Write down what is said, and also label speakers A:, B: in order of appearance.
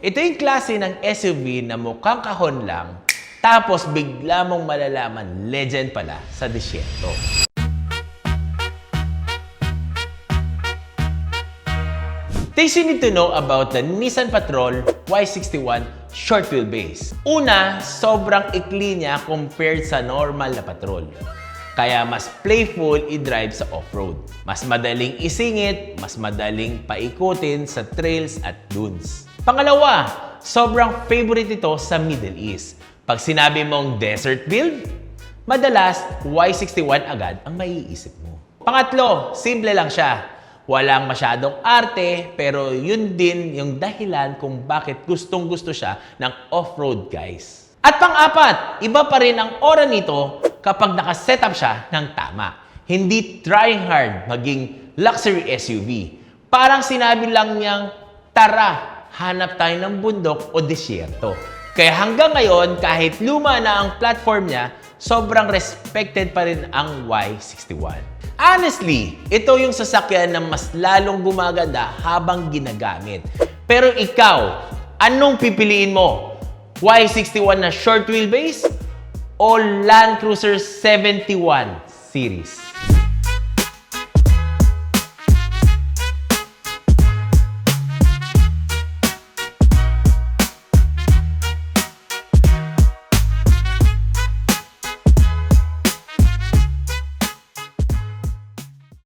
A: Ito yung klase ng SUV na mukhang kahon lang, tapos bigla mong malalaman legend pala sa disyerto. Things you need to know about the Nissan Patrol Y61 short wheelbase. Una, sobrang ikli niya compared sa normal na Patrol. Kaya mas playful i-drive sa off-road. Mas madaling isingit, mas madaling paikutin sa trails at dunes. Pangalawa, sobrang favorite ito sa Middle East. Pag sinabi mong desert build, madalas Y61 agad ang maiisip mo. Pangatlo, simple lang siya. Walang masyadong arte, pero yun din yung dahilan kung bakit gustong-gusto siya ng off-road guys. At pang-apat, iba pa rin ang aura nito kapag nakasetup siya ng tama. Hindi trying hard maging luxury SUV. Parang sinabi lang niyang, tara, hanap tayo ng bundok o disyerto. Kaya hanggang ngayon, kahit luma na ang platform niya, sobrang respected pa rin ang Y61. Honestly, ito yung sasakyan na mas lalong gumaganda habang ginagamit. Pero ikaw, anong pipiliin mo? Y61 na short wheelbase o Land Cruiser 71 series?